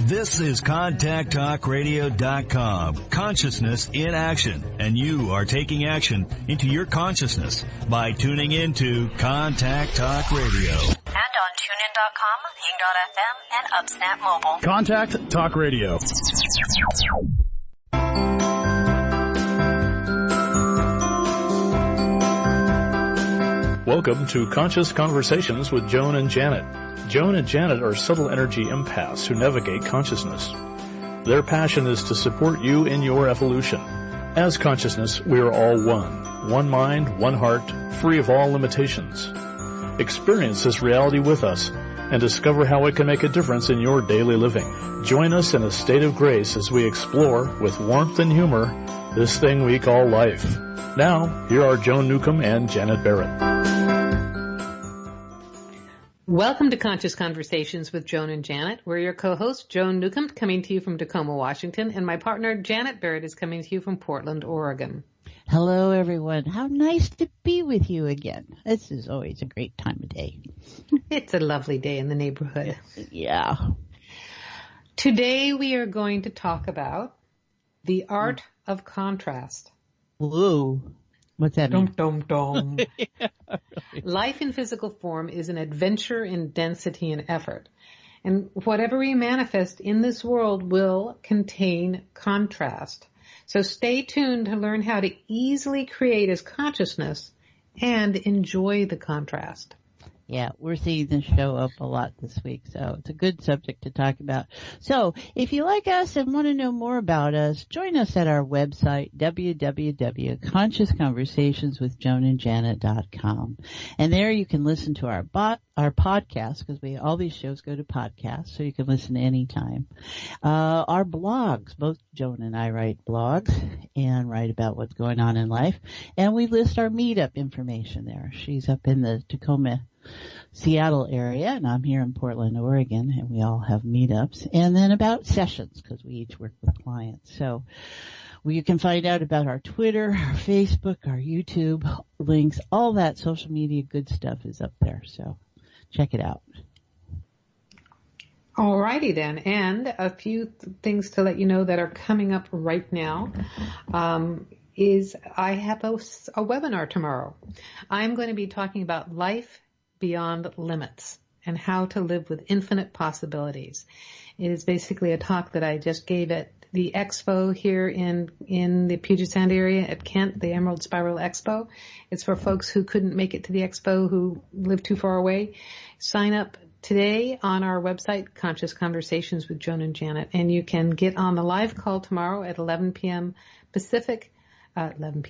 This is ContactTalkRadio.com. Consciousness in action. And you are taking action into your consciousness by tuning into Contact Talk Radio. And on TuneIn.com, Ping.fm, and UpSnap Mobile. Contact Talk Radio. Welcome to Conscious Conversations with Joan and Janet. Joan and Janet are subtle energy empaths who navigate consciousness. Their passion is to support you in your evolution. As consciousness, we are all one. One mind, one heart, free of all limitations. Experience this reality with us and discover how it can make a difference in your daily living. Join us in a state of grace as we explore, with warmth and humor, this thing we call life. Now, here are Joan Newcomb and Janet Barrett. Welcome to Conscious Conversations with Joan and Janet. We're your co-hosts, Joan Newcomb, coming to you from Tacoma, Washington, and my partner, Janet Barrett, is coming to you from Portland, Oregon. Hello, everyone. How nice to be with you again. This is always a great time of day. It's a lovely day in the neighborhood. Yeah. Today we are going to talk about the art of contrast. Whoa. What's that mean? Dum, dum, dum. Yeah, really. Life in physical form is an adventure in density and effort. And whatever we manifest in this world will contain contrast. So stay tuned to learn how to easily create as consciousness and enjoy the contrast. Yeah, we're seeing this show up a lot this week, so it's a good subject to talk about. So if you like us and want to know more about us, join us at our website, www.consciousconversationswithjoanandjanet.com. And there you can listen to our podcast, because all these shows go to podcasts, so you can listen anytime. Our blogs, both Joan and I write blogs and write about what's going on in life. And we list our meetup information there. She's up in the Tacoma, Seattle area, and I'm here in Portland, Oregon, and we all have meetups. And then about sessions, because we each work with clients. So you can find out about our Twitter, our Facebook, our YouTube links, all that social media good stuff is up there. So check it out. All righty then. And a few things to let you know that are coming up right now. Is I have a webinar tomorrow. I'm going to be talking about life beyond limits and how to live with infinite possibilities. It is basically a talk that I just gave at the expo here in the Puget Sound area at Kent, the Emerald Spiral Expo. It's for folks who couldn't make it to the expo, who live too far away. Sign up today on our website, Conscious Conversations with Joan and Janet, and you can get on the live call tomorrow at 11 p.m. Pacific. 11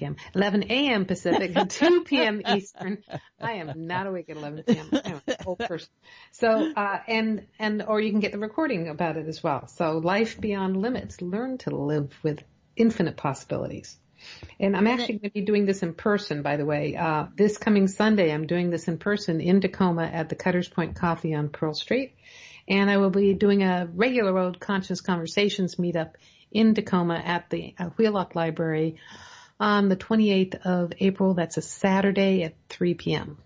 a.m. Pacific, and 2 p.m. Eastern. I am not awake at 11 p.m. I'm an old person. So, or you can get the recording about it as well. So, Life Beyond Limits, learn to live with infinite possibilities. And I'm actually going to be doing this in person, by the way. This coming Sunday, I'm doing this in person in Tacoma at the Cutters Point Coffee on Pearl Street. And I will be doing a regular old Conscious Conversations meetup in Tacoma at the Wheelock Library on the 28th of April. That's a Saturday at 3 p.m.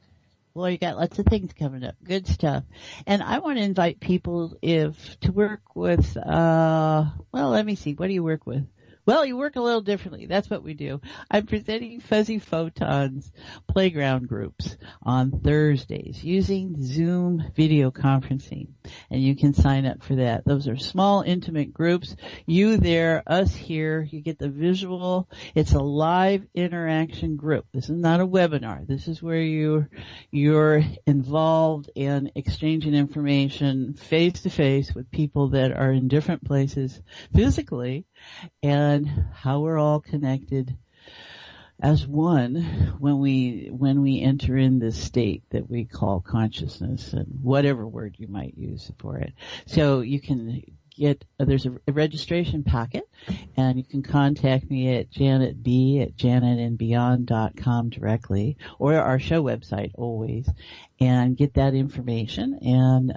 Well, you got lots of things coming up. Good stuff. And I want to invite people to work with, let me see. What do you work with? Well, you work a little differently. That's what we do. I'm presenting Fuzzy Photons playground groups on Thursdays using Zoom video conferencing. And you can sign up for that. Those are small, intimate groups. You there, us here. You get the visual. It's a live interaction group. This is not a webinar. This is where you're involved in exchanging information face to face with people that are in different places physically, and how we're all connected as one when we enter in this state that we call consciousness, and whatever word you might use for it. So you can there's a registration packet, and you can contact me at janetb@janetandbeyond.com directly, or our show website always, and get that information, and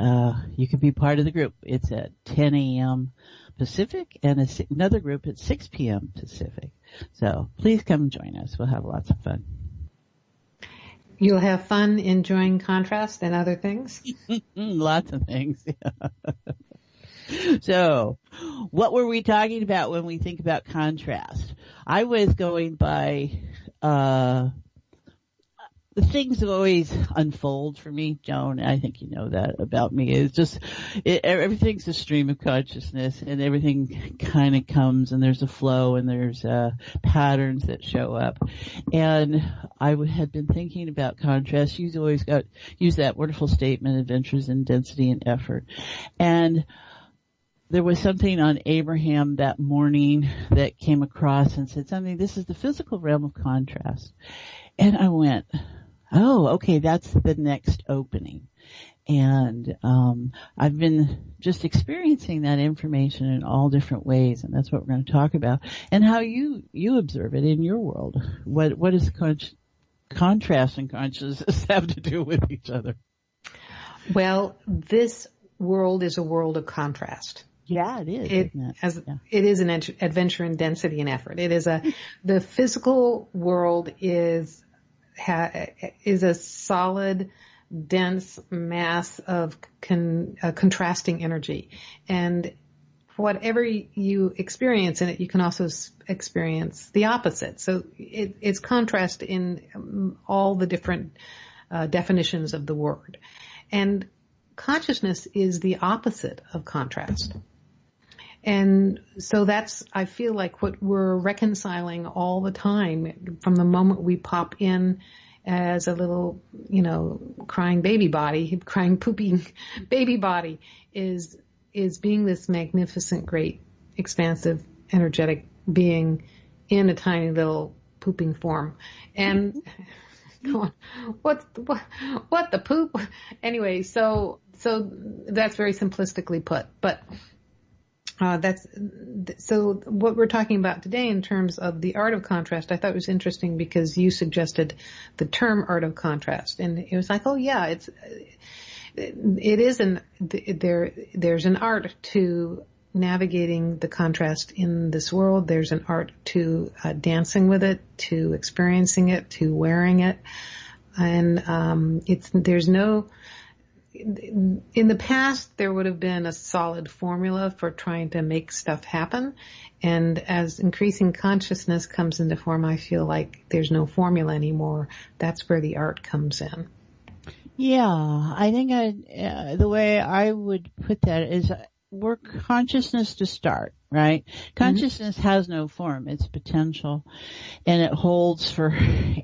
you can be part of the group. It's at 10 a.m. Pacific, and another group at 6 p.m. Pacific. So please come join us. We'll have lots of fun. You'll have fun enjoying contrast and other things? Lots of things. Yeah. So, what were we talking about when we think about contrast? I was going by, the things that always unfold for me, Joan, I think you know that about me, is just, everything's a stream of consciousness, and everything kind of comes, and there's a flow, and there's patterns that show up. And I had been thinking about contrast. You've always used that wonderful statement, adventures in density and effort. And there was something on Abraham that morning that came across and said something, this is the physical realm of contrast. And I went, oh, okay, that's the next opening. And I've been just experiencing that information in all different ways, and that's what we're going to talk about, and how you observe it in your world. What does contrast and consciousness have to do with each other? Well, this world is a world of contrast. Yeah, it is. It is an adventure in density and effort. It is the physical world is a solid, dense mass of contrasting energy, and whatever you experience in it, you can also experience the opposite. So it's contrast in all the different definitions of the word, and consciousness is the opposite of contrast. And so that's, I feel like, what we're reconciling all the time from the moment we pop in as a little, crying baby body, crying pooping baby body, is being this magnificent, great, expansive, energetic being in a tiny little pooping form. And come on, what the poop? Anyway, so that's very simplistically put, but so what we're talking about today in terms of the art of contrast, I thought was interesting because you suggested the term art of contrast, and it was like, oh yeah, there's an art to navigating the contrast in this world. There's an art to dancing with it, to experiencing it, to wearing it, and in the past, there would have been a solid formula for trying to make stuff happen. And as increasing consciousness comes into form, I feel like there's no formula anymore. That's where the art comes in. Yeah, I think the way I would put that is we're consciousness to start, right? Consciousness has no form. It's potential, and it holds for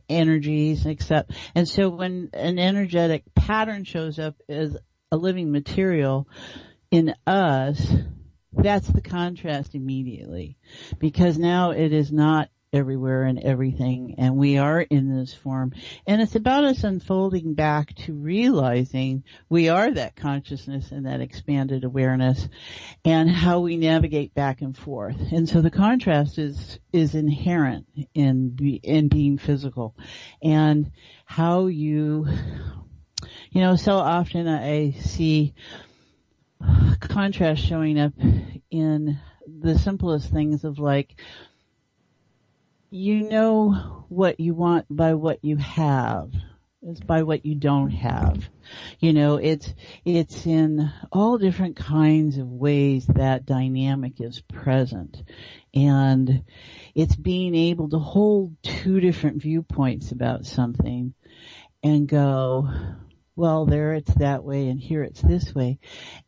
energies, and so when an energetic pattern shows up as a living material in us, that's the contrast immediately, because now it is not everywhere and everything, and we are in this form, and it's about us unfolding back to realizing we are that consciousness and that expanded awareness, and how we navigate back and forth. And so the contrast is inherent in being physical, and how so often I see contrast showing up in the simplest things of, like, you know what you want by what you have. It's by what you don't have. It's in all different kinds of ways that dynamic is present. And it's being able to hold two different viewpoints about something and go, well, there it's that way and here it's this way.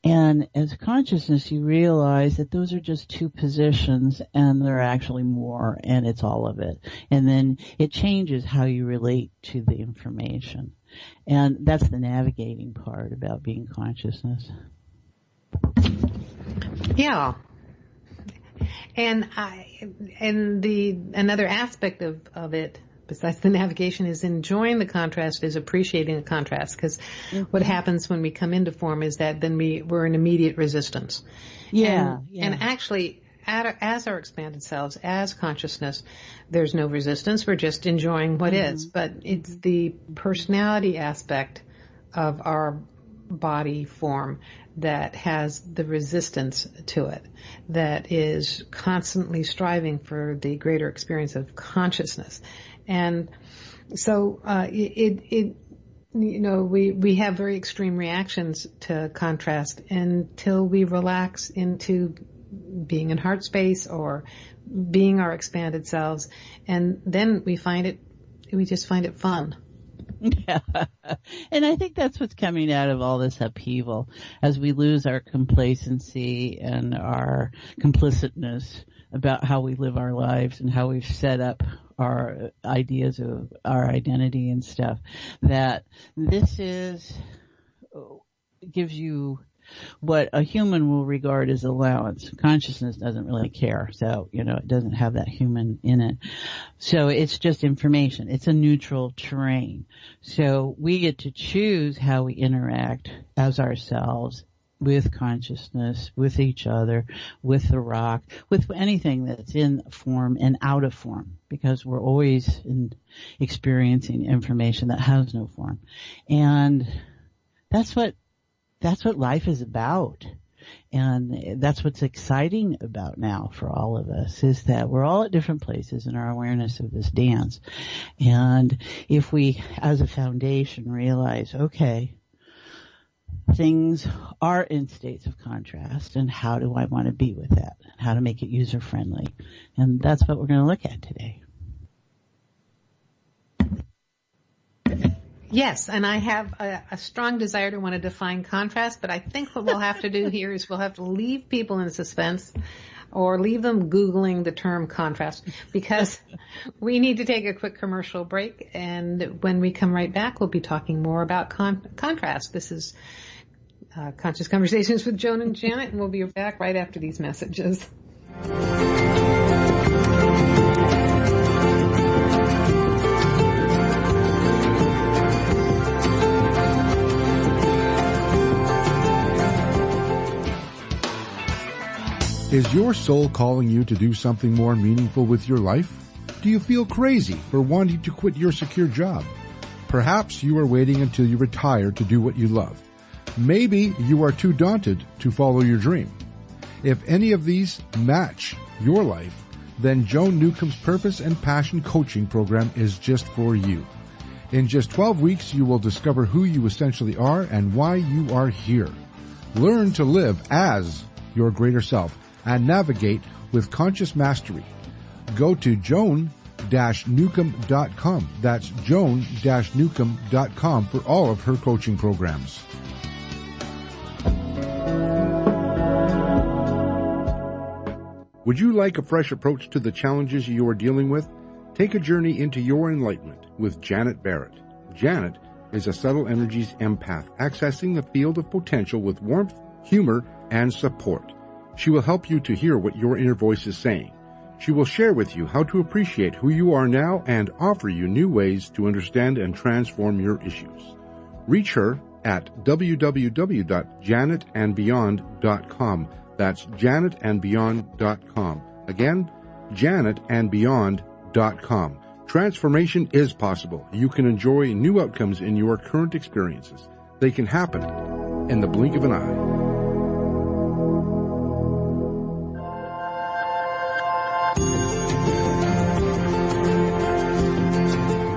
And as consciousness, you realize that those are just two positions and they're actually more, and it's all of it. And then it changes how you relate to the information. And that's the navigating part about being consciousness. Yeah. And another aspect of it, besides the navigation, is enjoying the contrast, is appreciating the contrast, because what happens when we come into form is that then we're in immediate resistance. And actually, as our expanded selves, as consciousness, there's no resistance. We're just enjoying what is. But it's the personality aspect of our body form that has the resistance to it, that is constantly striving for the greater experience of consciousness. And so we have very extreme reactions to contrast until we relax into being in heart space or being our expanded selves. And then we just find it fun. Yeah. And I think that's what's coming out of all this upheaval as we lose our complacency and our complicitness about how we live our lives and how we've set up our ideas of our identity and stuff, that this gives you what a human will regard as allowance. Consciousness doesn't really care. So, it doesn't have that human in it. So it's just information. It's a neutral terrain. So we get to choose how we interact as ourselves with consciousness, with each other, with the rock, with anything that's in form and out of form, because we're always experiencing information that has no form. And that's what life is about. And that's what's exciting about now for all of us, is that we're all at different places in our awareness of this dance. And if we, as a foundation, realize, okay, things are in states of contrast, and how do I want to be with that? How to make it user-friendly. And that's what we're going to look at today. Yes, and I have a strong desire to want to define contrast, but I think what we'll have to do here is we'll have to leave people in suspense or leave them Googling the term contrast, because we need to take a quick commercial break, and when we come right back, we'll be talking more about contrast. This is Conscious Conversations with Joan and Janet, and we'll be back right after these messages. Is your soul calling you to do something more meaningful with your life? Do you feel crazy for wanting to quit your secure job? Perhaps you are waiting until you retire to do what you love. Maybe you are too daunted to follow your dream. If any of these match your life, then Joan Newcomb's Purpose and Passion Coaching Program is just for you. In just 12 weeks, you will discover who you essentially are and why you are here. Learn to live as your greater self and navigate with conscious mastery. Go to joan-newcomb.com. That's joan-newcomb.com for all of her coaching programs. Would you like a fresh approach to the challenges you are dealing with? Take a journey into your enlightenment with Janet Barrett. Janet is a subtle energies empath, accessing the field of potential with warmth, humor, and support. She will help you to hear what your inner voice is saying. She will share with you how to appreciate who you are now and offer you new ways to understand and transform your issues. Reach her at www.janetandbeyond.com. That's janetandbeyond.com. Again, janetandbeyond.com. Transformation is possible. You can enjoy new outcomes in your current experiences. They can happen in the blink of an eye.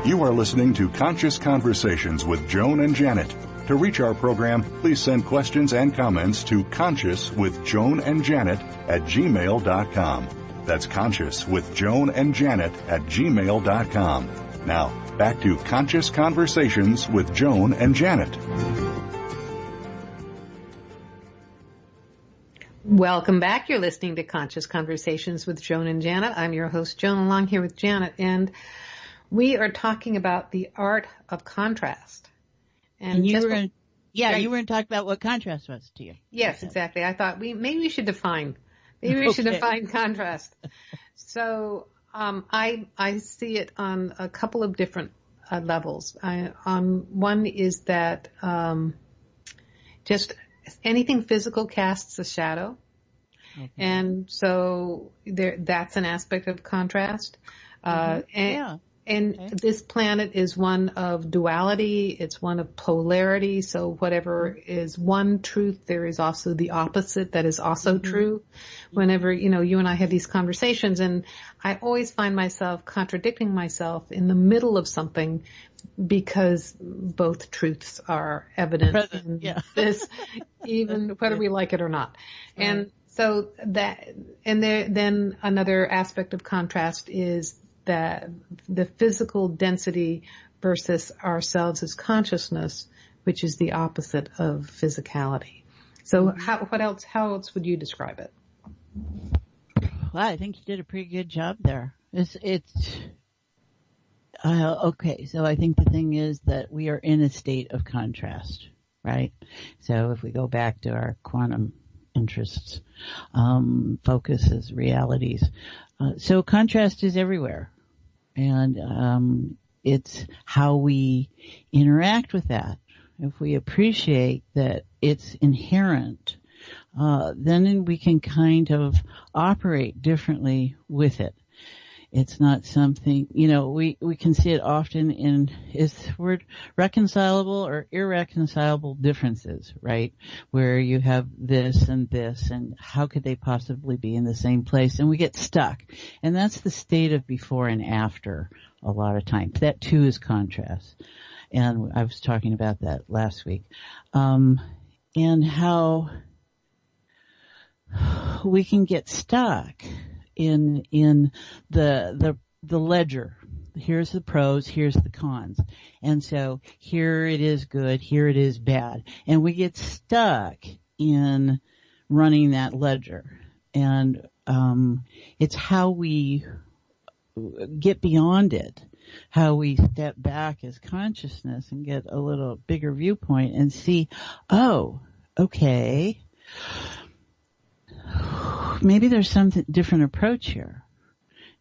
You are listening to Conscious Conversations with Joan and Janet. To reach our program, please send questions and comments to consciouswithjoanandjanet@gmail.com. That's consciouswithjoanandjanet@gmail.com. Now, back to Conscious Conversations with Joan and Janet. Welcome back. You're listening to Conscious Conversations with Joan and Janet. I'm your host, Joan, along here with Janet, and we are talking about the art of contrast. And you were going to talk about what contrast was to you. Yes, exactly. I thought maybe we should define contrast. So I see it on a couple of different levels. One is that just anything physical casts a shadow. Okay. And so that's an aspect of contrast. And Okay. this planet is one of duality. It's one of polarity. So whatever is one truth, there is also the opposite that is also true. Whenever, you and I have these conversations, and I always find myself contradicting myself in the middle of something because both truths are evident Present, in this, even whether we like it or not. Right. And so then another aspect of contrast is that the physical density versus ourselves as consciousness, which is the opposite of physicality. So how else would you describe it? Well, I think you did a pretty good job there. Okay. So I think the thing is that we are in a state of contrast, right? So if we go back to our quantum interests, focuses, realities, so contrast is everywhere. And it's how we interact with that. If we appreciate that it's inherent, then we can kind of operate differently with it. It's not something, we can see it often in reconcilable or irreconcilable differences, right? Where you have this and how could they possibly be in the same place? And we get stuck. And that's the state of before and after a lot of times. That too is contrast. And I was talking about that last week. And how we can get stuck in the ledger. Here's the pros, here's the cons. And so here it is good, here it is bad. And we get stuck in running that ledger. And it's how we get beyond it, how we step back as consciousness and get a little bigger viewpoint and see, oh, okay, maybe there's some different approach here.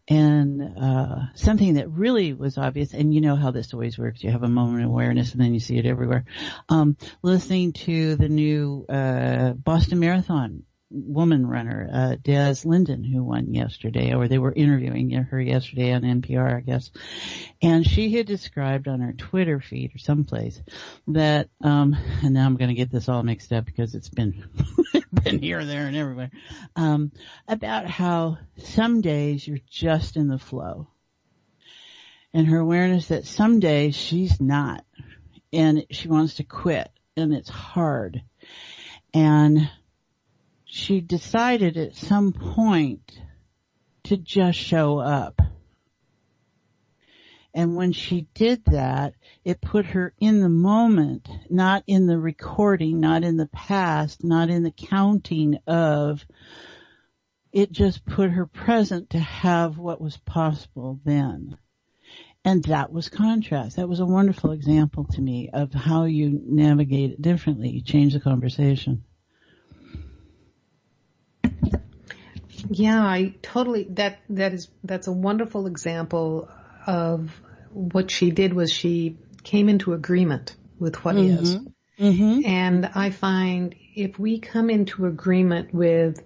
And something that really was obvious, and you know how this always works. You have a moment of awareness and then you see it everywhere. Listening to the new Boston Marathon woman runner, Des Linden, who won yesterday, or they were interviewing her yesterday on NPR, I guess. And she had described on her Twitter feed or someplace that, and now I'm going to get this all mixed up because it's been been here, there, and everywhere, about how some days you're just in the flow. And her awareness that some days she's not, and she wants to quit, and it's hard. And she decided at some point to just show up. And when she did that, it put her in the moment, not in the recording, not in the past, not in the counting of. It just put her present to have what was possible then. And that was contrast. That was a wonderful example to me of how you navigate it differently. You change the conversation. Yeah, I totally, that's a wonderful example of what she did was she came into agreement with what is. Mm-hmm. And I find if we come into agreement with,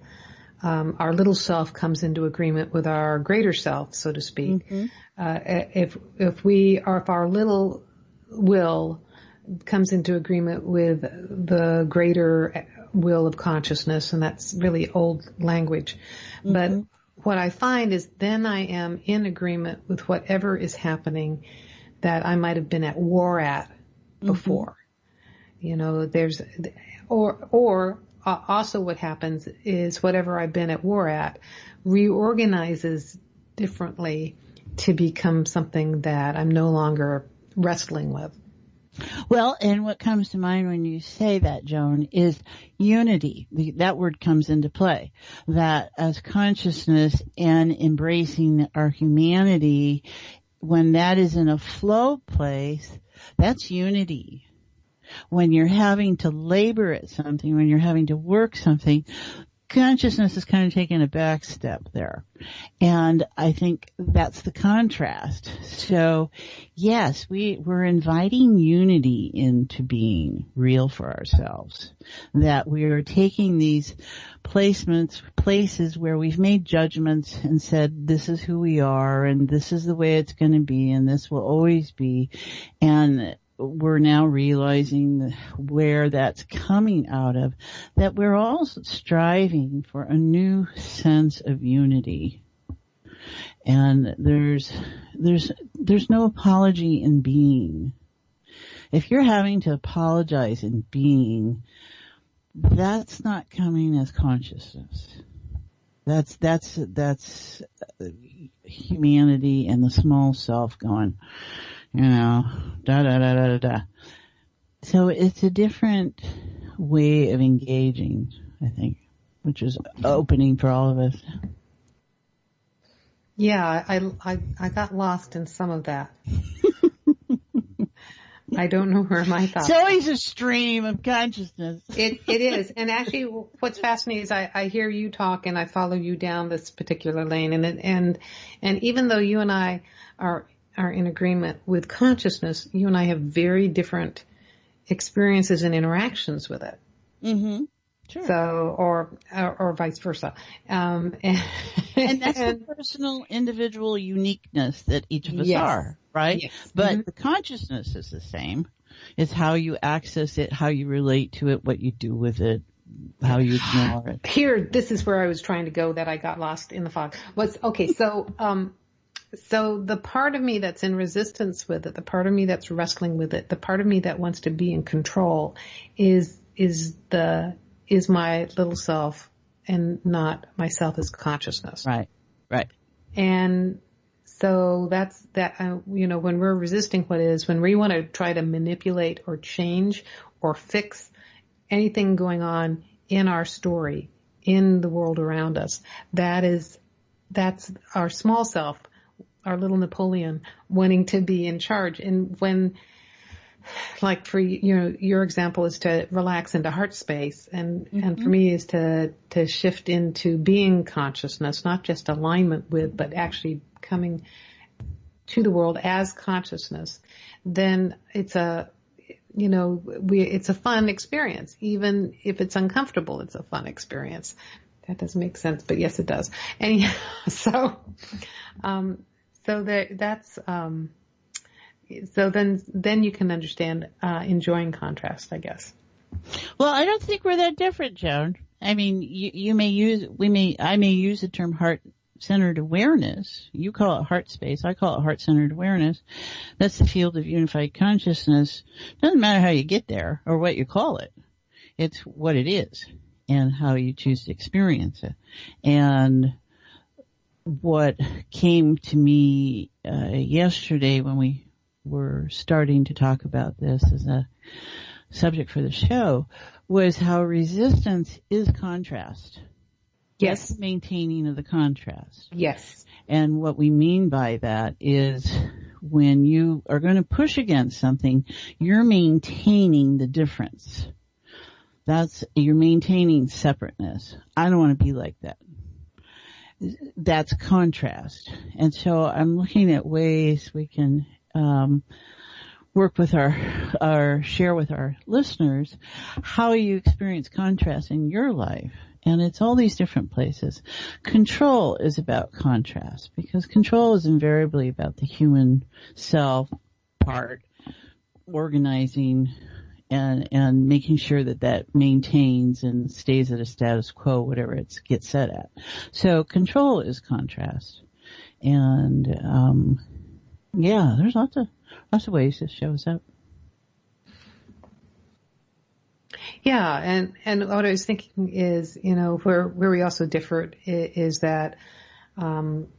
our little self comes into agreement with our greater self, so to speak. Mm-hmm. If our little will comes into agreement with the greater will of consciousness, and that's really old language. Mm-hmm. But what I find is then I am in agreement with whatever is happening that I might have been at war at before. Or also what happens is whatever I've been at war at reorganizes differently to become something that I'm no longer wrestling with. Well, and what comes to mind when you say that, Joan, is unity. That word comes into play. That as consciousness and embracing our humanity, when that is in a flow place, that's unity. When you're having to labor at something, when you're having to work something, consciousness is kind of taking a back step there. And I think that's the contrast. So yes, we're inviting unity into being real for ourselves. That we are taking these places where we've made judgments and said, this is who we are and this is the way it's going to be and this will always be. And we're now realizing where that's coming out of, that we're all striving for a new sense of unity. And there's no apology in being. If you're having to apologize in being, that's not coming as consciousness. That's humanity and the small self going, da. So it's a different way of engaging, I think, which is opening for all of us. Yeah, I got lost in some of that. I don't know where my thoughts. It's always a stream of consciousness. It is, and actually, what's fascinating is I hear you talk and I follow you down this particular lane, and even though you and I are in agreement with consciousness, you and I have very different experiences and interactions with it. Mm-hmm. Sure. So, or vice versa. And that's the personal, individual uniqueness that each of us are, right? Yes. But the consciousness is the same. It's how you access it, how you relate to it, what you do with it, how you ignore it. Here, this is where I was trying to go that I got lost in the fog. So the part of me that's in resistance with it, the part of me that's wrestling with it, the part of me that wants to be in control is my little self and not myself as consciousness. Right. And so that's that, when we're resisting what is, when we want to try to manipulate or change or fix anything going on in our story, in the world around us, that's our small self, our little Napoleon wanting to be in charge. And when, like for your example is to relax into heart space, and for me is to shift into being consciousness, not just alignment with, but actually coming to the world as consciousness. Then it's a fun experience, even if it's uncomfortable. It's a fun experience. That doesn't make sense, but yes, it does. Anyhow, so then you can understand enjoying contrast, I guess. Well, I don't think we're that different, Joan. I mean, I may use the term heart-centered awareness. You call it heart space. I call it heart-centered awareness. That's the field of unified consciousness. Doesn't matter how you get there or what you call it. It's what it is and how you choose to experience it. And what came to me yesterday when we were starting to talk about this as a subject for the show was how resistance is contrast. Yes. That's maintaining of the contrast. Yes. And what we mean by that is when you are going to push against something, you're maintaining the difference. You're maintaining separateness. I don't want to be like that. That's contrast. And so I'm looking at ways we can work with share with our listeners how you experience contrast in your life. And it's all these different places. Control is about contrast because control is invariably about the human self part, organizing and making sure that maintains and stays at a status quo, whatever it gets set at. So control is contrast. And, there's lots of ways this shows up. Yeah, and what I was thinking is, where we also differ is that it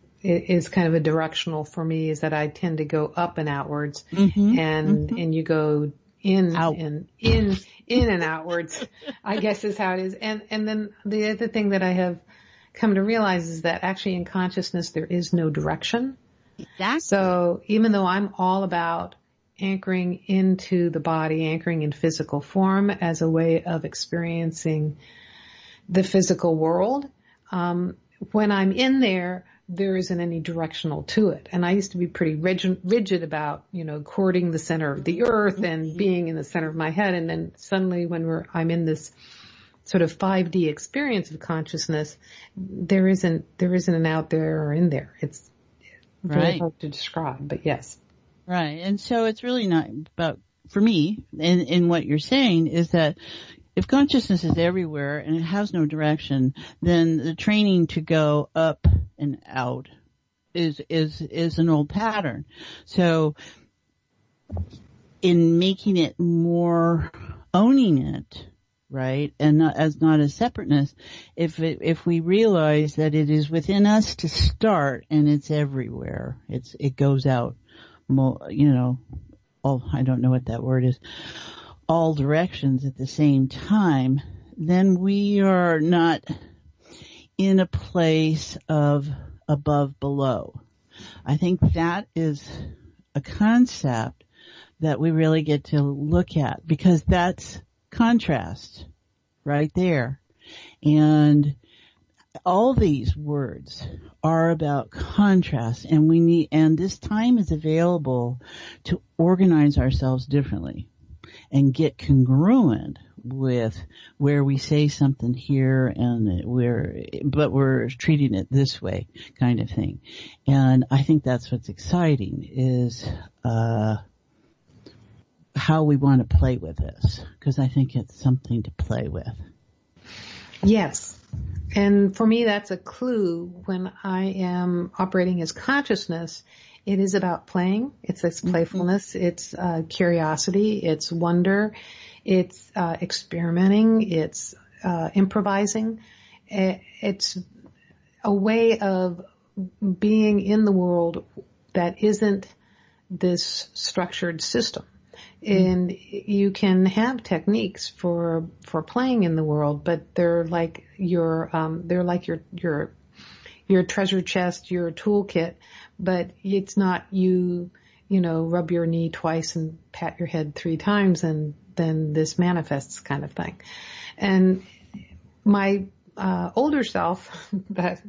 is kind of a directional for me, is that I tend to go up and outwards, and you go in and outwards, I guess is how it is. And then the other thing that I have come to realize is that actually in consciousness there is no direction. Exactly. So even though I'm all about anchoring into the body, anchoring in physical form as a way of experiencing the physical world. When I'm in there, there isn't any directional to it. And I used to be pretty rigid about, courting the center of the earth and being in the center of my head. And then suddenly when I'm in this sort of 5D experience of consciousness, there isn't an out there or in there. It's very hard to describe, but yes. Right. And so it's really not about, for me, in what you're saying, is that if consciousness is everywhere and it has no direction, then the training to go up and out is an old pattern. So in making it more owning it, right, and not as separateness, if we realize that it is within us to start and it's everywhere, it goes out, I don't know what that word is, all directions at the same time, then we are not in a place of above below. I think that is a concept that we really get to look at, because that's contrast right there. And all these words are about contrast, and this time is available to organize ourselves differently and get congruent with where we say something here and but we're treating it this way, kind of thing. And I think that's what's exciting, is how we want to play with this, because I think it's something to play with. Yes. And for me, that's a clue when I am operating as consciousness. It is about playing. It's playfulness. It's curiosity. It's wonder. It's experimenting. It's improvising. It's a way of being in the world that isn't this structured system. And you can have techniques for playing in the world, but they're like your treasure chest, your toolkit, but it's not rub your knee twice and pat your head 3 times and then this manifests kind of thing. And my older self that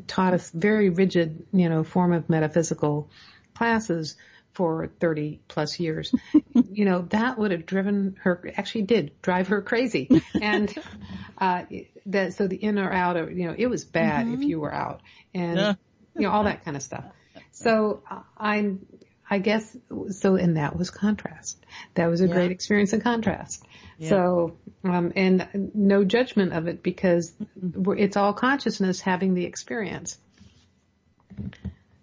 taught us very rigid, form of metaphysical classes for 30 plus years, that would have did drive her crazy. And, so the in or out of, it was bad if you were out and, all that kind of stuff. So I guess, and that was contrast. That was a great experience in contrast. Yeah. So, and no judgment of it, because it's all consciousness having the experience.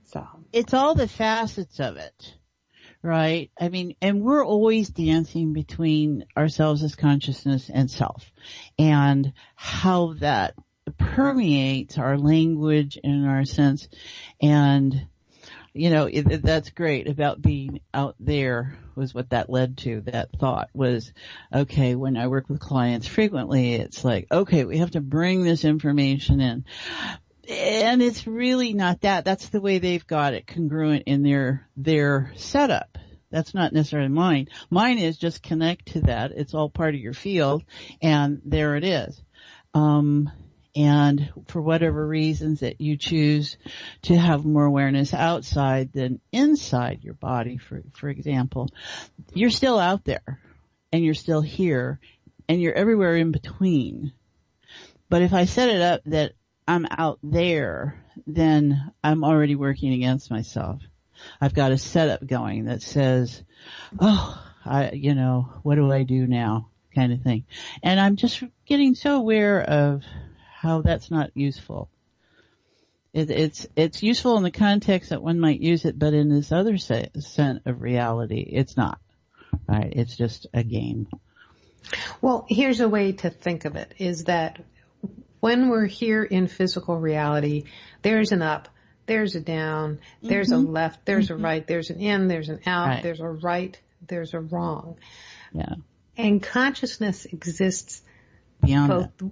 So it's all the facets of it, right? I mean, and we're always dancing between ourselves as consciousness and self, and how that permeates our language and our sense. And, that's great about being out there, was what that led to. That thought was, okay, when I work with clients frequently, it's like, okay, we have to bring this information in. And it's really not that. That's the way they've got it congruent in their setup. That's not necessarily mine. Mine is just connect to that. It's all part of your field, and there it is. And for whatever reasons that you choose to have more awareness outside than inside your body, for example, you're still out there, and you're still here, and you're everywhere in between. But if I set it up that I'm out there, then I'm already working against myself. I've got a setup going that says, what do I do now, kind of thing. And I'm just getting so aware of how that's not useful. It's useful in the context that one might use it, but in this other sense of reality, it's not. Right? It's just a game. Well, here's a way to think of it, is that when we're here in physical reality, there's an up, there's a down, there's a left, there's a right, there's an in, there's an out, there's a right, there's a wrong. Yeah. And consciousness exists beyond both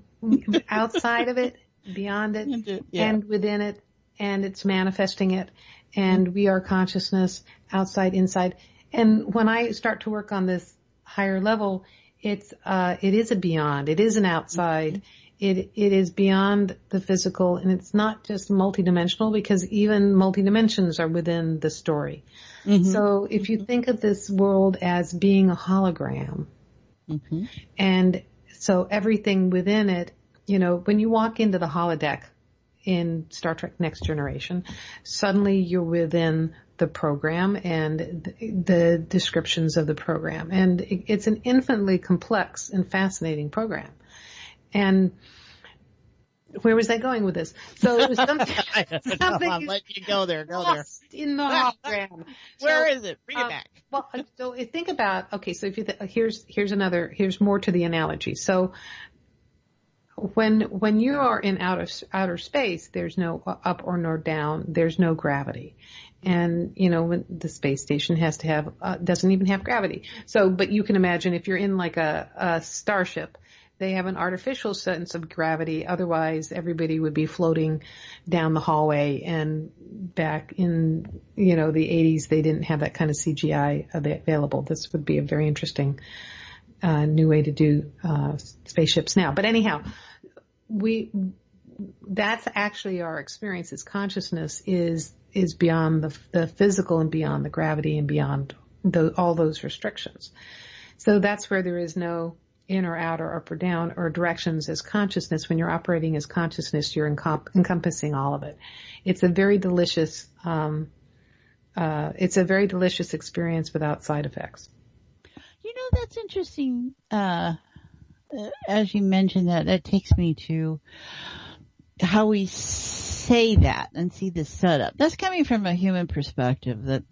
outside of it, beyond it, and within it, and it's manifesting it. And we are consciousness outside, inside. And when I start to work on this higher level, it is a beyond. It is an outside. It is beyond the physical, and it's not just multidimensional, because even multidimensions are within the story. So if you think of this world as being a hologram, and so everything within it, when you walk into the holodeck in Star Trek Next Generation, suddenly you're within the program and the descriptions of the program. And it's an infinitely complex and fascinating program. And where was I going with this? So it was something I'll let you go there. in the hologram. Where is it? Bring it back. Well, so think about, okay, so if you here's more to the analogy. So when you are in outer space, there's no up or no down, there's no gravity. And, when the space station has to have, doesn't even have gravity. So, but you can imagine if you're in like a starship, they have an artificial sense of gravity. Otherwise, everybody would be floating down the hallway. And back in, the 80s, they didn't have that kind of CGI available. This would be a very interesting new way to do spaceships now. But anyhow, that's actually our experience as consciousness is beyond the physical and beyond the gravity and beyond all those restrictions. So that's where there is no in or out or up or down or directions as consciousness. When you're operating as consciousness, you're encompassing all of it. It's a very delicious, experience without side effects. That's interesting. As you mentioned that takes me to how we say that and see the setup. That's coming from a human perspective, that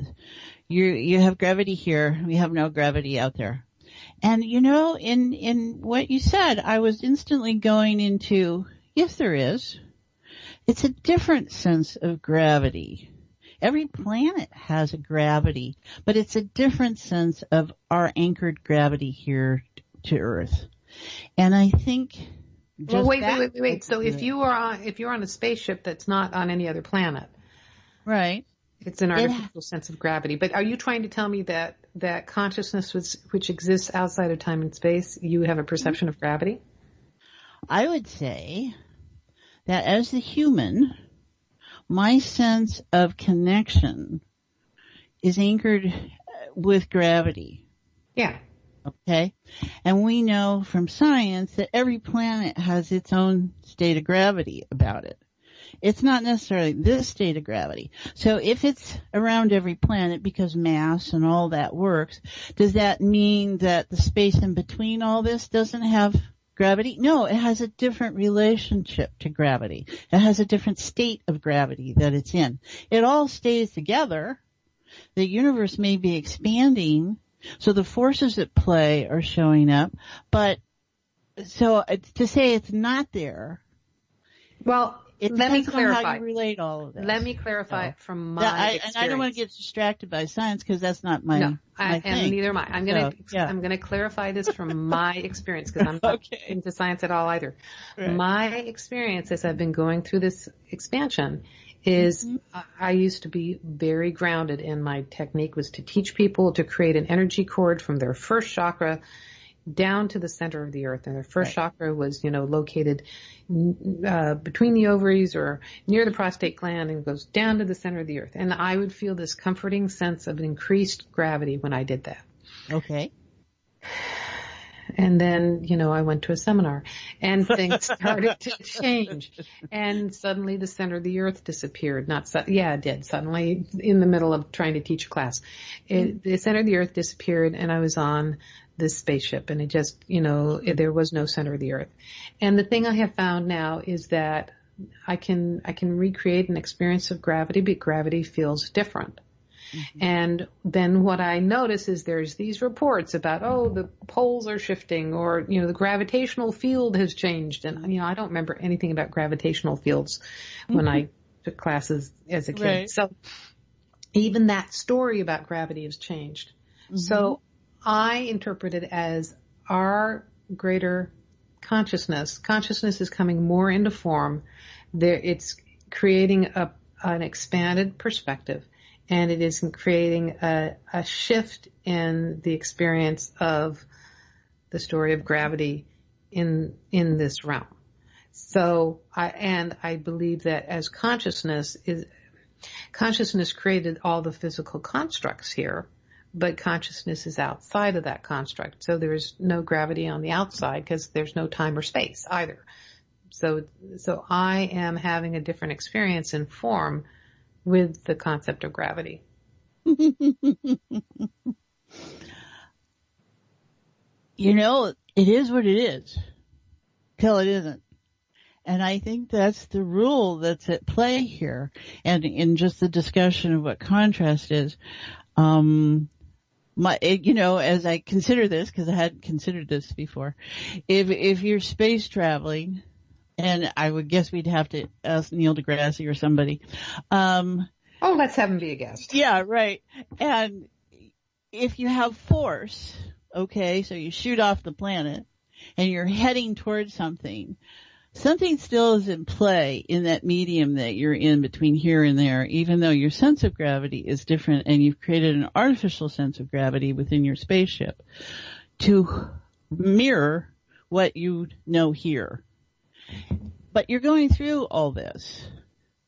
you have gravity here, we have no gravity out there. And in what you said, I was instantly going into, yes, there is. It's a different sense of gravity. Every planet has a gravity, but it's a different sense of our anchored gravity here to Earth. And I think wait. So if you're on a spaceship that's not on any other planet, right? It's an artificial sense of gravity. But are you trying to tell me that consciousness which exists outside of time and space, you have a perception of gravity? I would say that as the human, my sense of connection is anchored with gravity. Yeah. Okay. And we know from science that every planet has its own state of gravity about it. It's not necessarily this state of gravity. So if it's around every planet because mass and all that works, does that mean that the space in between all this doesn't have gravity? No, it has a different relationship to gravity. It has a different state of gravity that it's in. It all stays together. The universe may be expanding, so the forces at play are showing up. But so to say it's not there, well, let me clarify. How you relate all of this. Let me clarify it from my experience. And I don't want to get distracted by science because that's not my thing. And neither am I. I'm going to clarify this from my experience because I'm not into science at all either. Right. My experience as I've been going through this expansion is I used to be very grounded, and my technique was to teach people to create an energy cord from their first chakra down to the center of the earth. And their first chakra was, located between the ovaries or near the prostate gland and goes down to the center of the earth. And I would feel this comforting sense of increased gravity when I did that. Okay. And then, I went to a seminar and things started to change. And suddenly the center of the earth disappeared. It did. Suddenly in the middle of trying to teach a class, the center of the earth disappeared and I was on this spaceship and it just, there was no center of the earth. And the thing I have found now is that I can recreate an experience of gravity, but gravity feels different. Mm-hmm. And then what I notice is there's these reports about, the poles are shifting or, the gravitational field has changed. And, I don't remember anything about gravitational fields when I took classes as a kid. Right. So even that story about gravity has changed. Mm-hmm. So I interpret it as our greater consciousness. Consciousness is coming more into form. It's creating an expanded perspective. And it is creating a shift in the experience of the story of gravity in this realm. So I believe that as consciousness created all the physical constructs here, but consciousness is outside of that construct. So there's no gravity on the outside because there's no time or space either. So I am having a different experience in form with the concept of gravity. You know, it is what it is till it isn't. And I think that's the rule that's at play here. And in just the discussion of what contrast is, as I consider this, because I hadn't considered this before, if you're space traveling, and I would guess we'd have to ask Neil deGrasse or somebody. Let's have him be a guest. Yeah, right. And if you have force, okay, so you shoot off the planet and you're heading towards something still is in play in that medium that you're in between here and there, even though your sense of gravity is different and you've created an artificial sense of gravity within your spaceship to mirror what you know here. But you're going through all this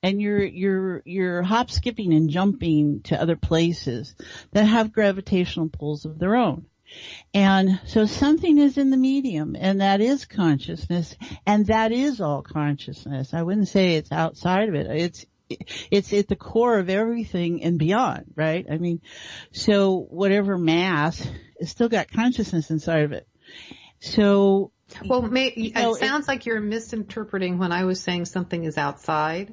and you're hop, skipping and jumping to other places that have gravitational pulls of their own. And so something is in the medium, and that is consciousness, and that is all consciousness. I wouldn't say it's outside of it. It's at the core of everything and beyond, right? I mean, so whatever mass has still got consciousness inside of it. So, it sounds like you're misinterpreting when I was saying something is outside.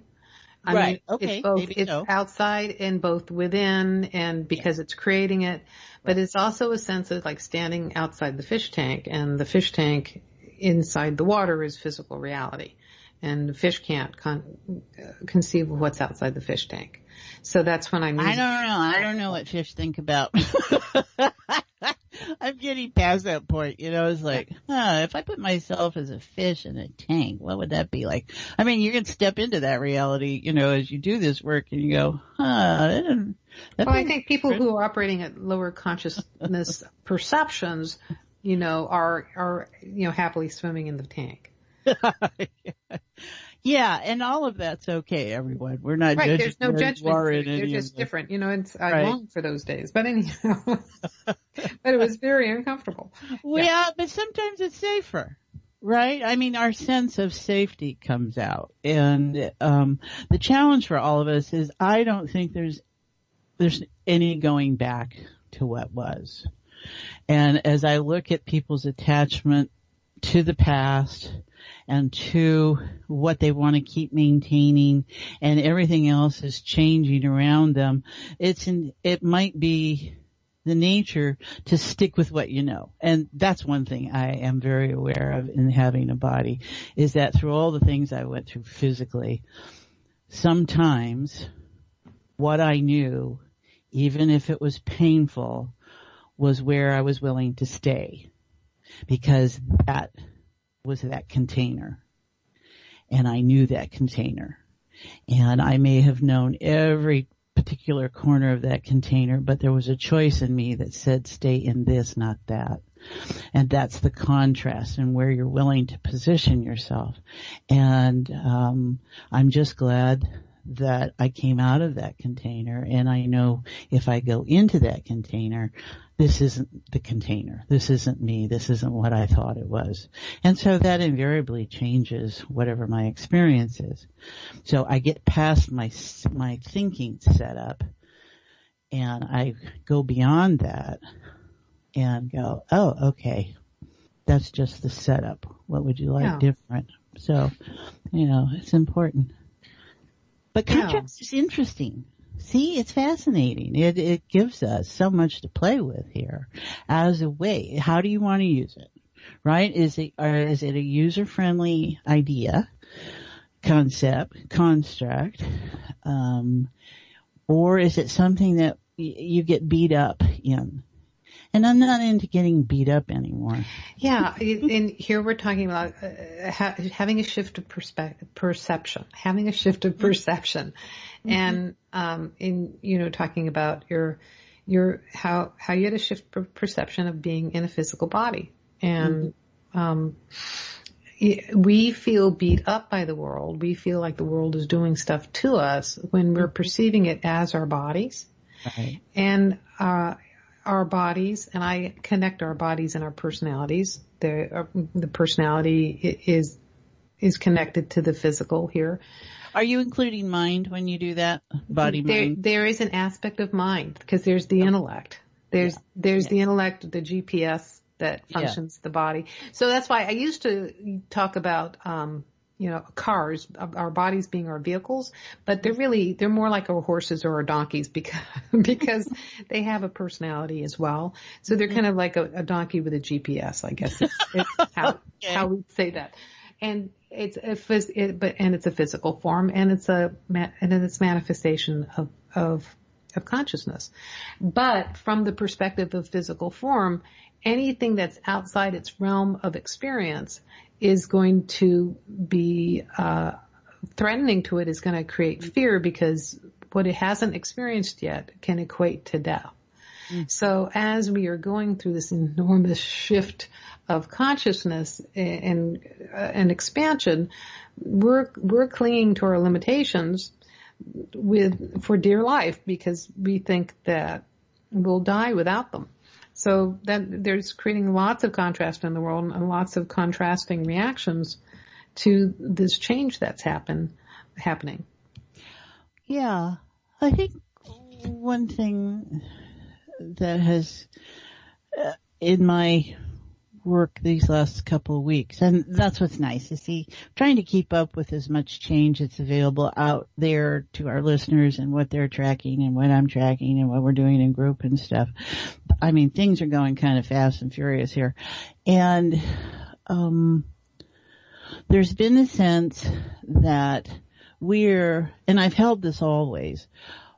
I mean, okay. It's outside and both within, and because it's creating it, but it's also a sense of like standing outside the fish tank, and the fish tank inside the water is physical reality, and the fish can't conceive of what's outside the fish tank. So that's when I don't know what fish think about. I'm getting past that point, it's like, if I put myself as a fish in a tank, what would that be like? I mean, you can step into that reality, as you do this work, and you go, I think people who are operating at lower consciousness perceptions, are happily swimming in the tank. Yeah, and all of that's okay, everyone. We're not judging. There's no judgment. They're just different. I long for those days. But anyhow, but it was very uncomfortable. Well, yeah, but sometimes it's safer, right? I mean, our sense of safety comes out. And the challenge for all of us is I don't think there's any going back to what was. And as I look at people's attachment to the past and to what they want to keep maintaining, and everything else is changing around them, it might be the nature to stick with what you know. And that's one thing I am very aware of in having a body, is that through all the things I went through physically, sometimes what I knew, even if it was painful, was where I was willing to stay, because that was that container, and I knew that container, and I may have known every particular corner of that container, but there was a choice in me that said stay in this, not that. And that's the contrast and where you're willing to position yourself. And I'm just glad that I came out of that container, and I know if I go into that container, this isn't the container. This isn't me. This isn't what I thought it was. And so that invariably changes whatever my experience is. So I get past my thinking setup, and I go beyond that and go, oh, okay, that's just the setup. What would you like different? So, it's important. But contrast is interesting. See, it's fascinating. It gives us so much to play with here as a way. How do you want to use it? Right? Is it a user-friendly idea, concept, construct, or is it something that you get beat up in? And I'm not into getting beat up anymore. Yeah, and here we're talking about having a shift of perception, having a shift of perception, and talking about your how you had a shift of perception of being in a physical body, And we feel beat up by the world. We feel like the world is doing stuff to us when we're perceiving it as our bodies. Right. And our bodies, and I connect our bodies and our personalities. The personality is connected to the physical here. Are you including mind when you do that? Body, mind? There is an aspect of mind because there's the intellect. There's the intellect, the GPS that functions the body. So that's why I used to talk about, cars, our bodies being our vehicles, but they're more like our horses or our donkeys because they have a personality as well. So they're kind of like a donkey with a GPS, I guess. It's how we say that. And it's a physical form, and it's manifestation of consciousness. But from the perspective of physical form, anything that's outside its realm of experience is going to be threatening to it, is going to create fear, because what it hasn't experienced yet can equate to death. Mm-hmm. So as we are going through this enormous shift of consciousness and expansion, we're clinging to our limitations for dear life, because we think that we'll die without them. So that there's creating lots of contrast in the world and lots of contrasting reactions to this change that's happening. Yeah, I think one thing that has in my work these last couple of weeks, and that's what's nice, you see, trying to keep up with as much change that's available out there to our listeners and what they're tracking and what I'm tracking and what we're doing in group and stuff. I mean, things are going kind of fast and furious here. And there's been a sense that and I've held this always,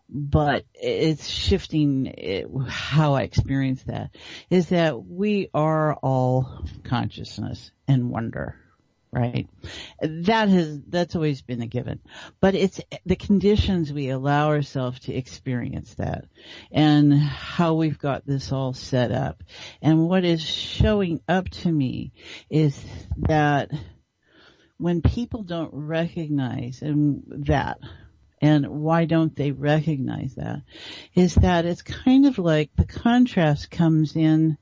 but it's shifting how I experience that, is that we are all consciousness and wonder, right? That's always been a given. But it's the conditions we allow ourselves to experience that, and how we've got this all set up. And what is showing up to me is that when people don't recognize that, and why don't they recognize that, is that it's kind of like the contrast comes in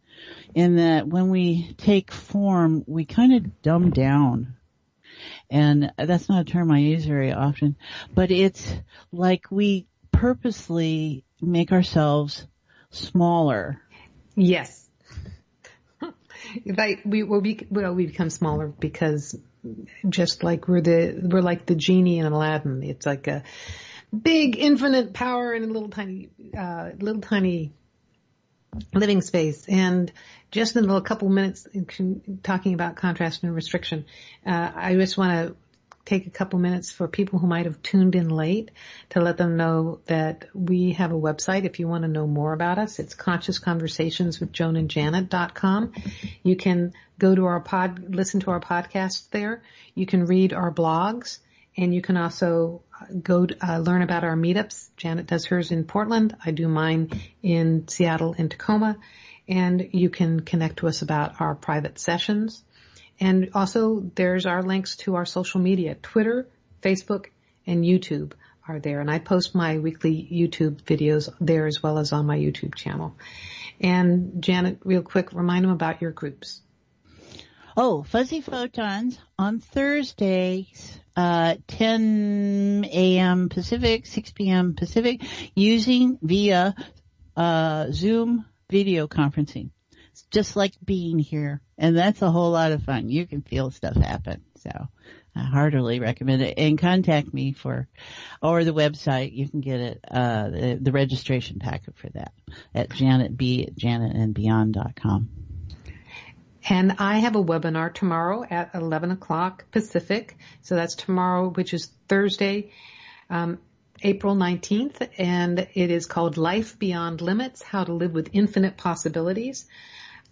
that when we take form, we kind of dumb down. And that's not a term I use very often, but it's like we purposely make ourselves smaller. Yes. Like we become smaller because just like we're like the genie in Aladdin. It's like a big infinite power in a little tiny living space. And just in a couple minutes talking about contrast and restriction, I just want to take a couple minutes for people who might have tuned in late to let them know that we have a website. If you want to know more about us, it's consciousconversationswithjoanandjanet.com. You can go to listen to our podcast there. You can read our blogs, and you can also go learn about our meetups. Janet does hers in Portland. I do mine in Seattle and Tacoma. And you can connect to us about our private sessions. And also there's our links to our social media. Twitter, Facebook, and YouTube are there. And I post my weekly YouTube videos there as well as on my YouTube channel. And Janet, real quick, remind them about your groups. Oh, Fuzzy Photons on Thursdays, 10 a.m. Pacific, 6 p.m. Pacific, using via Zoom video conferencing. It's just like being here, and that's a whole lot of fun. You can feel stuff happen, so I heartily recommend it. And contact me or the website. You can get it, the registration packet for that at janetandbeyond.com. And I have a webinar tomorrow at 11 o'clock Pacific. So that's tomorrow, which is Thursday, April 19th. And it is called Life Beyond Limits, How to Live with Infinite Possibilities.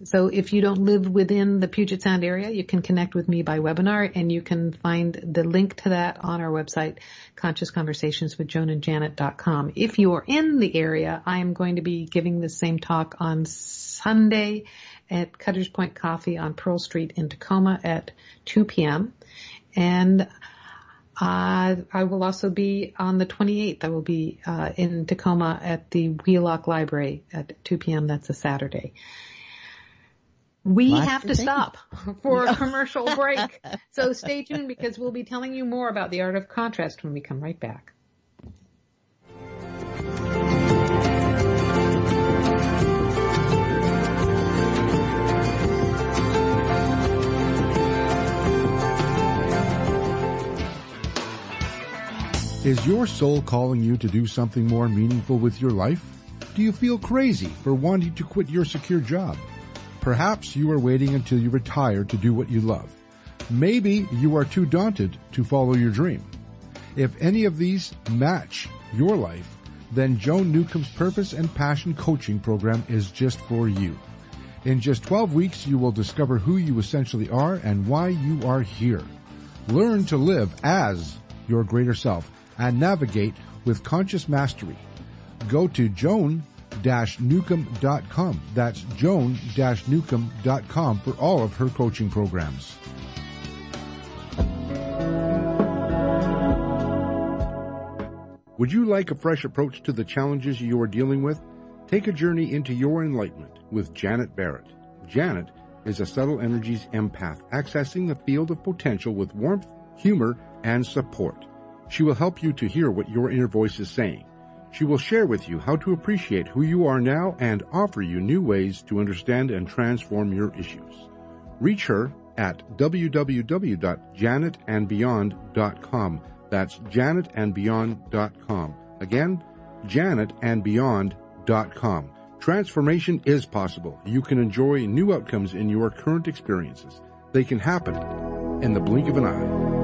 So if you don't live within the Puget Sound area, you can connect with me by webinar, and you can find the link to that on our website, consciousconversationswithjoanandjanet.com. If you are in the area, I am going to be giving the same talk on Sunday at Cutter's Point Coffee on Pearl Street in Tacoma at 2 p.m. And I will also be on the 28th. I will be in Tacoma at the Wheelock Library at 2 p.m. That's a Saturday. We have to stop for a commercial break. So stay tuned because we'll be telling you more about the art of contrast when we come right back. Is your soul calling you to do something more meaningful with your life? Do you feel crazy for wanting to quit your secure job? Perhaps you are waiting until you retire to do what you love. Maybe you are too daunted to follow your dream. If any of these match your life, then Joan Newcomb's Purpose and Passion Coaching Program is just for you. In just 12 weeks, you will discover who you essentially are and why you are here. Learn to live as your greater self and navigate with conscious mastery. Go to joan-newcomb.com. That's joan-newcomb.com for all of her coaching programs. Would you like a fresh approach to the challenges you are dealing with? Take a journey into your enlightenment with Janet Barrett. Janet is a subtle energies empath, accessing the field of potential with warmth, humor, and support. She will help you to hear what your inner voice is saying. She will share with you how to appreciate who you are now and offer you new ways to understand and transform your issues. Reach her at www.janetandbeyond.com. That's janetandbeyond.com. Again, janetandbeyond.com. Transformation is possible. You can enjoy new outcomes in your current experiences. They can happen in the blink of an eye.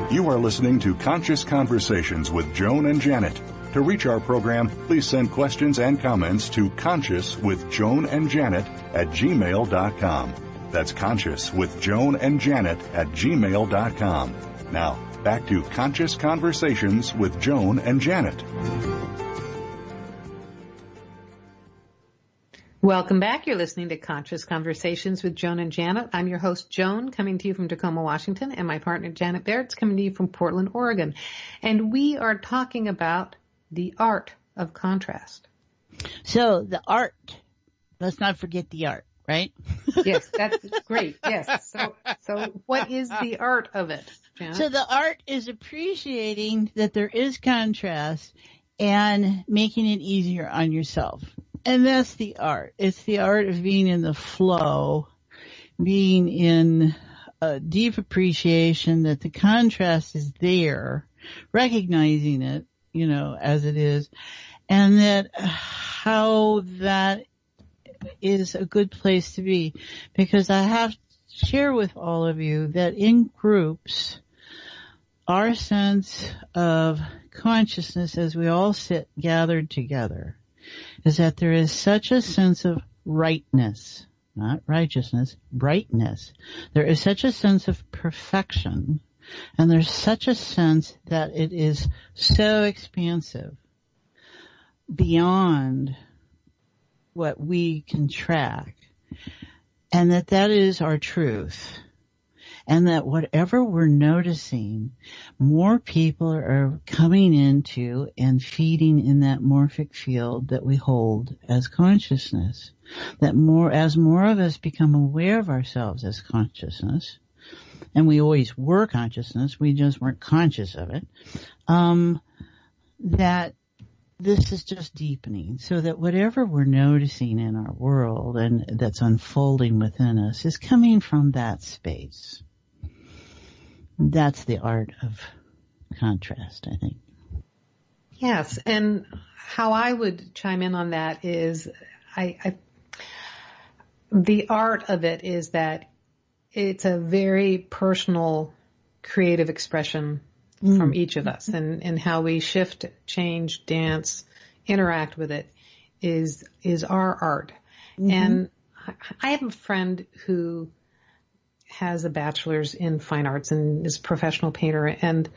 You are listening to Conscious Conversations with Joan and Janet. To reach our program, please send questions and comments to consciouswithjoanandjanet@gmail.com. That's consciouswithjoanandjanet@gmail.com. Now, back to Conscious Conversations with Joan and Janet. Welcome back. You're listening to Conscious Conversations with Joan and Janet. I'm your host, Joan, coming to you from Tacoma, Washington, and my partner, Janet Barrett's coming to you from Portland, Oregon. And we are talking about the art of contrast. So the art, let's not forget the art, right? Yes, that's great. Yes. So what is the art of it, Janet? So the art is appreciating that there is contrast and making it easier on yourself. And that's the art. It's the art of being in the flow, being in a deep appreciation that the contrast is there, recognizing it, as it is, and that how that is a good place to be. Because I have to share with all of you that in groups, our sense of consciousness as we all sit gathered together is that there is such a sense of rightness, not righteousness, rightness. There is such a sense of perfection, and there's such a sense that it is so expansive beyond what we can track, and that is our truth. And that whatever we're noticing, more people are coming into and feeding in that morphic field that we hold as consciousness. That as more of us become aware of ourselves as consciousness, and we always were consciousness, we just weren't conscious of it, that this is just deepening, so that whatever we're noticing in our world and that's unfolding within us is coming from that space. That's the art of contrast, I think. Yes, and how I would chime in on that is the art of it is that it's a very personal, creative expression from each of us, and how we shift, change, dance, interact with it is our art. Mm-hmm. And I have a friend who has a bachelor's in fine arts and is a professional painter, and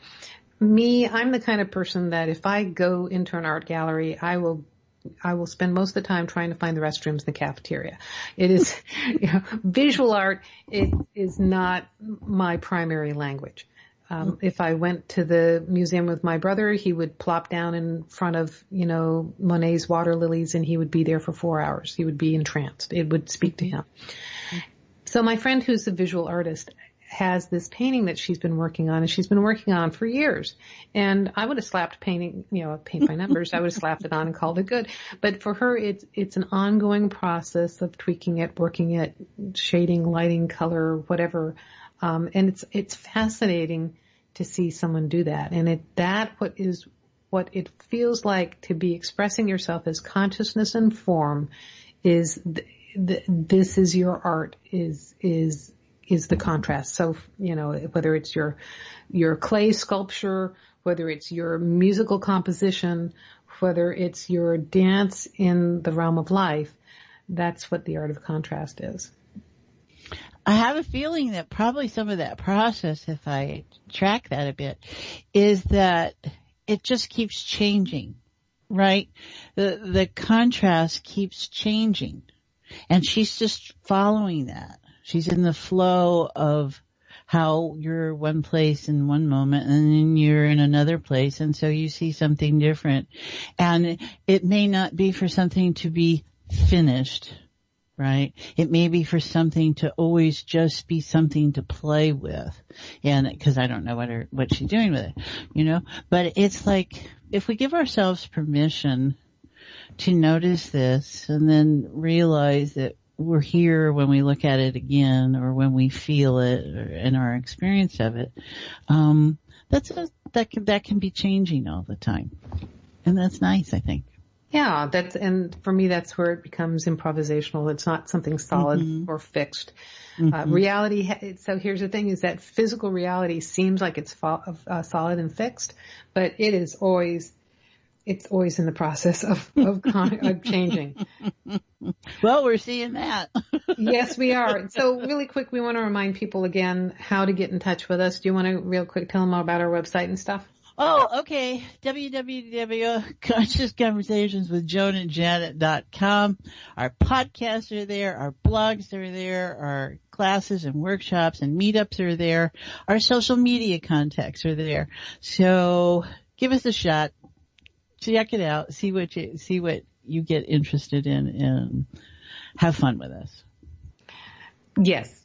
I'm the kind of person that if I go into an art gallery, I will spend most of the time trying to find the restrooms in the cafeteria. It is, visual art, it is not my primary language. If I went to the museum with my brother, he would plop down in front of, Monet's water lilies, and he would be there for 4 hours. He would be entranced. It would speak to him. So my friend, who's a visual artist, has this painting that she's been working on, and she's been working on for years. And I would have slapped paint by numbers. I would have slapped it on and called it good. But for her, it's an ongoing process of tweaking it, working it, shading, lighting, color, whatever. And it's fascinating to see someone do that. And what it feels like to be expressing yourself as consciousness and form is this is your art is the contrast. So, whether it's your clay sculpture, whether it's your musical composition, whether it's your dance in the realm of life, that's what the art of contrast is. I have a feeling that probably some of that process, if I track that a bit, is that it just keeps changing, right? The contrast keeps changing, and she's just following that. She's in the flow of how you're one place in one moment and then you're in another place, and so you see something different. And it may not be for something to be finished, right? It may be for something to always just be something to play with. And because I don't know what she's doing with it, but it's like if we give ourselves permission to notice this and then realize that we're here when we look at it again or when we feel it or in our experience of it, that can be changing all the time. And that's nice, I think. Yeah, and for me, that's where it becomes improvisational. It's not something solid or fixed. Reality. So here's the thing: is that physical reality seems like it's solid and fixed, but it's always in the process of changing. Well, we're seeing that. Yes, we are. So really quick, we want to remind people again how to get in touch with us. Do you want to real quick tell them all about our website and stuff? Oh, okay. www.consciousconversationswithjoanandjanet.com. Our podcasts are there. Our blogs are there. Our classes and workshops and meetups are there. Our social media contacts are there. So give us a shot. Check it out. See what you get interested in and have fun with us. Yes.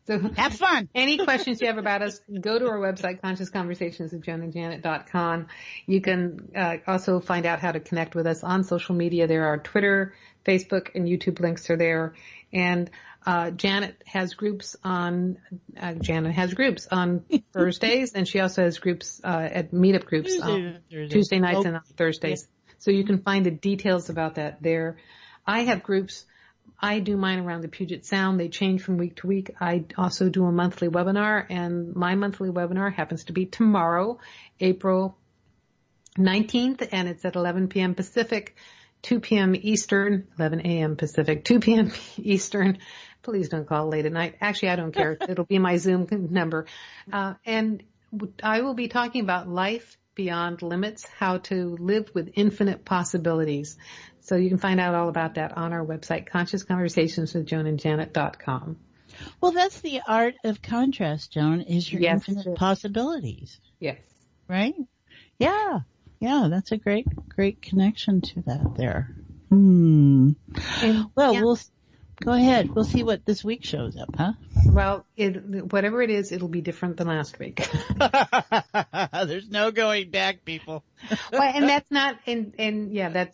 So have fun. Any questions you have about us, go to our website, consciousconversationswithjoanandjanet.com. You can also find out how to connect with us on social media. There are Twitter, Facebook, and YouTube links are there. And Janet has groups on Thursdays, and she also has groups at meetup groups on Tuesday nights and on Thursdays. Yeah. So you can find the details about that there. I have groups. I do mine around the Puget Sound. They change from week to week. I also do a monthly webinar, and my monthly webinar happens to be tomorrow, April 19th, and it's at 11 p.m. Pacific, 2 p.m. Eastern, 11 a.m. Pacific, 2 p.m. Eastern. Please don't call late at night. Actually, I don't care. It'll be my Zoom number. And I will be talking about life beyond limits, how to live with infinite possibilities. So you can find out all about that on our website, consciousconversationswithjoanandjanet.com. Well, that's the art of contrast, Joan, is your infinite possibilities. Yes. Right? Yeah. Yeah, that's a great connection to that there. Well, we'll go ahead. We'll see what this week shows up, huh? Well, whatever it is, it'll be different than last week. There's no going back, people. Well, and that's not,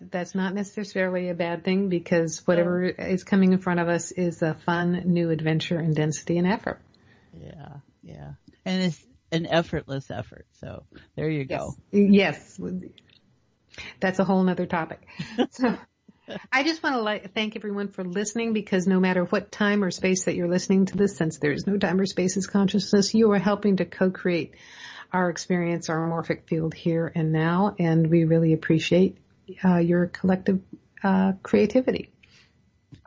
that's not necessarily a bad thing, because whatever is coming in front of us is a fun new adventure in density and effort. Yeah. And it's an effortless effort. So there you go. Yes. That's a whole nother topic. So I just want to thank everyone for listening, because no matter what time or space that you're listening to this, since there is no time or space as consciousness, you are helping to co-create our experience, our morphic field here and now, and we really appreciate your collective creativity.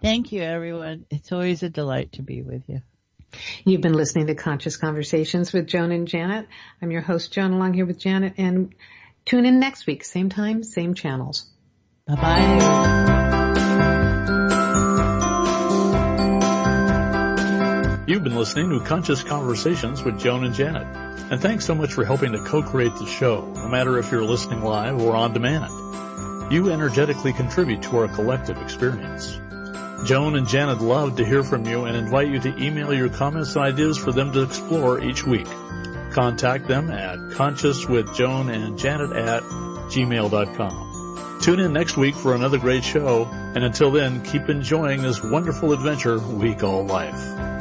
Thank you, everyone. It's always a delight to be with you. You've been listening to Conscious Conversations with Joan and Janet. I'm your host, Joan, along here with Janet, and tune in next week, same time, same channels. Bye-bye. You've been listening to Conscious Conversations with Joan and Janet. And thanks so much for helping to co-create the show, no matter if you're listening live or on demand. You energetically contribute to our collective experience. Joan and Janet love to hear from you and invite you to email your comments and ideas for them to explore each week. Contact them at consciouswithjoanandjanet@gmail.com. Tune in next week for another great show, and until then, keep enjoying this wonderful adventure we call life.